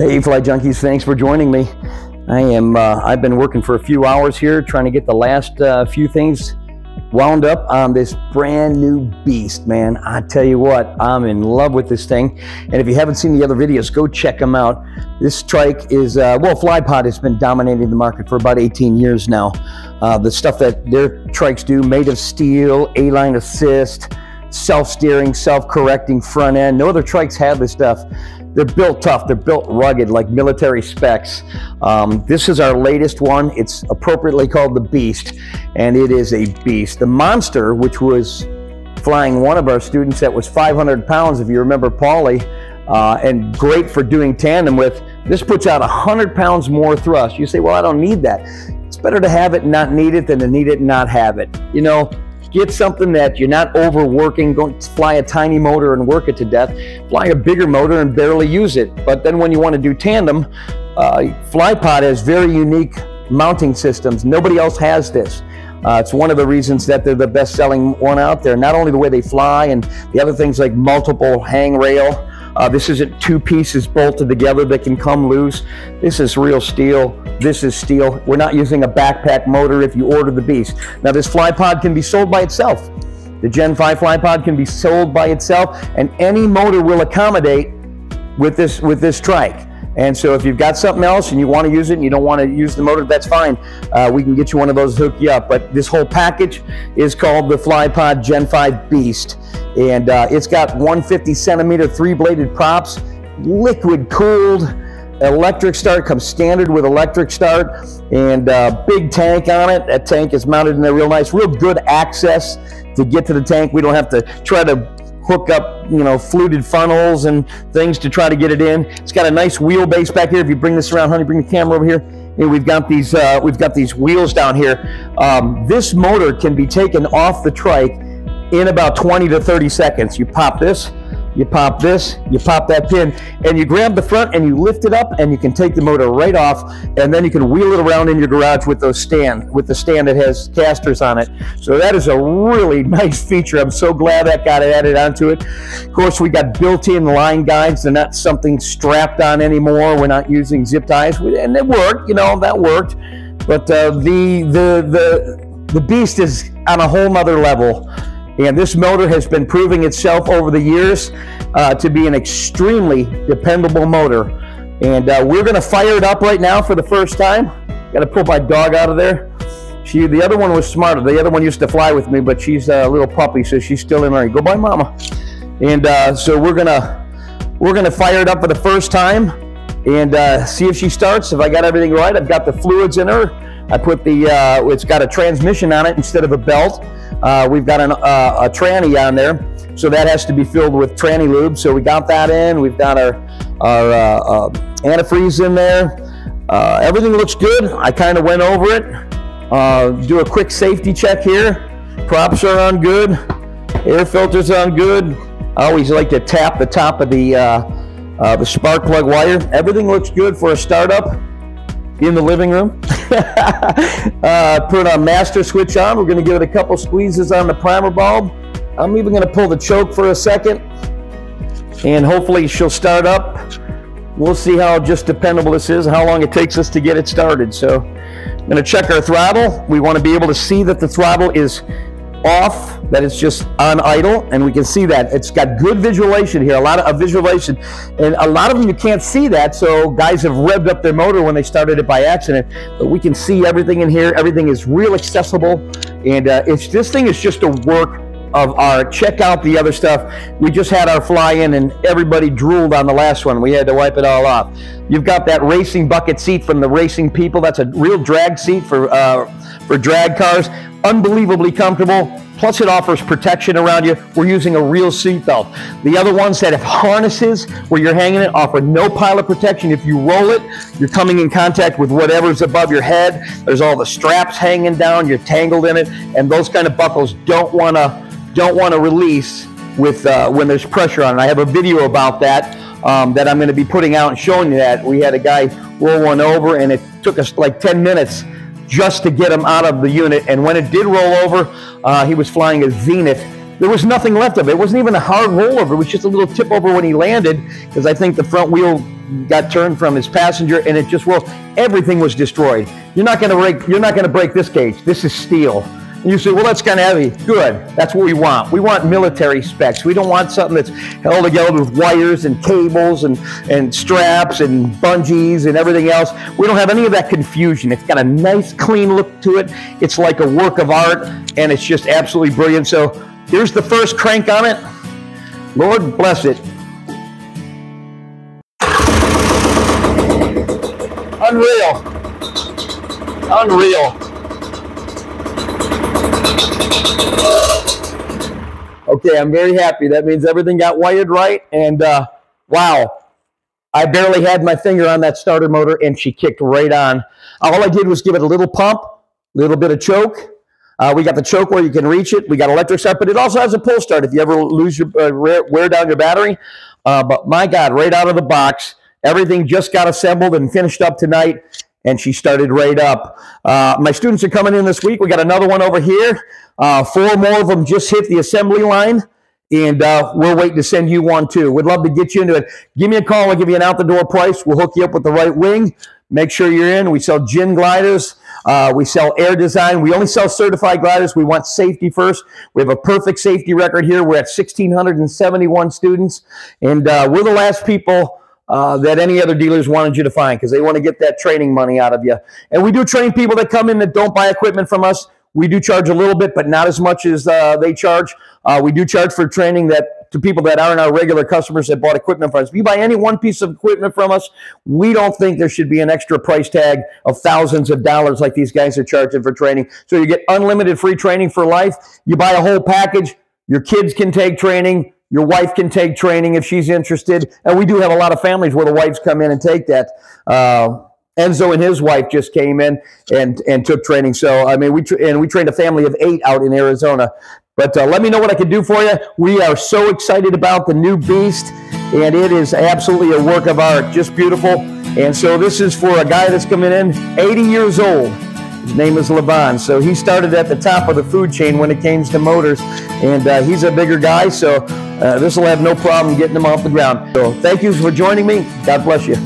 Hey Fly Junkies, thanks for joining me. I've been working for a few hours here trying to get the last few things wound up on this brand new beast, man. I tell you what, I'm in love with this thing. And if you haven't seen the other videos, go check them out. This trike is, FlyPod has been dominating the market for about 18 years now. The stuff that their trikes do, made of steel, A-line assist, self-steering, self-correcting front end. No other trikes have this stuff. They're built tough, they're built rugged like military specs. This is our latest one. It's appropriately called the Beast, and it is a beast. The Monster, which was flying one of our students that was 500 pounds, if you remember Paulie, and great for doing tandem with, this puts out 100 pounds more thrust. You say, well, I don't need that. It's better to have it and not need it than to need it and not have it. You know, get something that you're not overworking. Don't fly a tiny motor and work it to death. Fly a bigger motor and barely use it. But then when you want to do tandem, FlyPod has very unique mounting systems. Nobody else has this. It's one of the reasons that they're the best-selling one out there. Not only the way they fly and the other things like multiple hang rail. This isn't two pieces bolted together that can come loose. This is real steel. This is steel. We're not using a backpack motor if you order the Beast. Now this FlyPod can be sold by itself. The Gen 5 FlyPod can be sold by itself, and any motor will accommodate with this trike. And so if you've got something else and you want to use it and you don't want to use the motor, that's fine. We can get you one of those to hook you up. But this whole package is called the FlyPod Gen 5 Beast. And it's got 150 centimeter 3-bladed props, liquid cooled, electric start, comes standard with electric start, and big tank on it. That tank is mounted in there real nice, real good access to get to the tank. We don't have to try to hook up, you know, fluted funnels and things to try to get it in. It's got a nice wheelbase back here. If you bring this around, honey, bring the camera over here. And we've got these wheels down here. This motor can be taken off the trike in about 20 to 30 seconds. You pop this, you pop this, you pop that pin, and you grab the front and you lift it up, and you can take the motor right off, and then you can wheel it around in your garage with the stand that has casters on it. So that is a really nice feature. I'm so glad that got added onto it. Of course, we got built-in line guides. They're not something strapped on anymore. We're not using zip ties, and it worked. You know, that worked. But the Beast is on a whole nother level. And this motor has been proving itself over the years to be an extremely dependable motor. And we're going to fire it up right now for the first time. Got to pull my dog out of there. The other one was smarter. The other one used to fly with me, but she's a little puppy, so she's still in there. Go by, Mama. And so we're gonna fire it up for the first time and see if she starts. If I got everything right, I've got the fluids in her. I put it's got a transmission on it instead of a belt. We've got a tranny on there, so that has to be filled with tranny lube. So we got that in. We've got our antifreeze in there. Everything looks good. I kind of went over it. Do a quick safety check here. Props are on good. Air filters on good. I always like to tap the top of the spark plug wire. Everything looks good for a startup in the living room. Put a master switch on. We're going to give it a couple squeezes on the primer bulb. I'm even going to pull the choke for a second, and hopefully she'll start up. We'll see how just dependable this is and how long it takes us to get it started. So I'm going to check our throttle. We want to be able to see that the throttle is off, that it's just on idle, and we can see that it's got good visualization here, a lot of visualization, and a lot of them you can't see that, so guys have revved up their motor when they started it by accident, but we can see everything in here. Everything is real accessible, and this thing is just a work of art. Check out the other stuff. We just had our fly in and everybody drooled on the last one. We had to wipe it all off. You've got that racing bucket seat from the Racing People. That's a real drag seat for drag cars. Unbelievably comfortable. Plus it offers protection around you. We're using a real seat belt. The other ones that have harnesses where you're hanging it offer no pilot protection. If you roll it, you're coming in contact with whatever's above your head. There's all the straps hanging down. You're tangled in it, and those kind of buckles don't want to release with when there's pressure on it. I have a video about that that I'm going to be putting out and showing you that. We had a guy roll one over, and it took us like 10 minutes just to get him out of the unit. And when it did roll over, he was flying a Zenith. There was nothing left of it. It wasn't even a hard rollover. It was just a little tip over when he landed, because I think the front wheel got turned from his passenger, and it just everything was destroyed. You're not going to break this cage. This is steel. And you say, well, that's kind of heavy. Good. That's what we want. We want military specs. We don't want something that's held together with wires and cables and straps and bungees and everything else. We don't have any of that confusion. It's got a nice, clean look to it. It's like a work of art, and it's just absolutely brilliant. So here's the first crank on it. Lord bless it. Unreal. Unreal. Okay, I'm very happy. That means everything got wired right, and wow, I barely had my finger on that starter motor, and she kicked right on. All I did was give it a little pump, a little bit of choke. We got the choke where you can reach it. We got electric start, but it also has a pull start if you ever lose your wear down your battery. But my God, right out of the box, everything just got assembled and finished up tonight, and she started right up. My students are coming in this week. We got another one over here. 4 more of them just hit the assembly line, and we're waiting to send you one too. We'd love to get you into it. Give me a call. I'll give you an out-the-door price. We'll hook you up with the right wing. Make sure you're in. We sell gin gliders. We sell air design. We only sell certified gliders. We want safety first. We have a perfect safety record here. We're at 1,671 students, and we're the last people that any other dealers wanted you to find, because they want to get that training money out of you. And we do train people that come in that don't buy equipment from us. We do charge a little bit, but not as much as they charge. We do charge for training that to people that aren't our regular customers that bought equipment from us. If you buy any one piece of equipment from us, we don't think there should be an extra price tag of thousands of dollars like these guys are charging for training. So you get unlimited free training for life. You buy a whole package. Your kids can take training. Your wife can take training if she's interested. And we do have a lot of families where the wives come in and take that. Enzo and his wife just came in and took training. So, I mean, we trained a family of 8 out in Arizona. But let me know what I can do for you. We are so excited about the new Beast, and it is absolutely a work of art, just beautiful. And so this is for a guy that's coming in, 80 years old. His name is Levon. So he started at the top of the food chain when it came to motors, and he's a bigger guy, so this will have no problem getting him off the ground. So thank you for joining me. God bless you.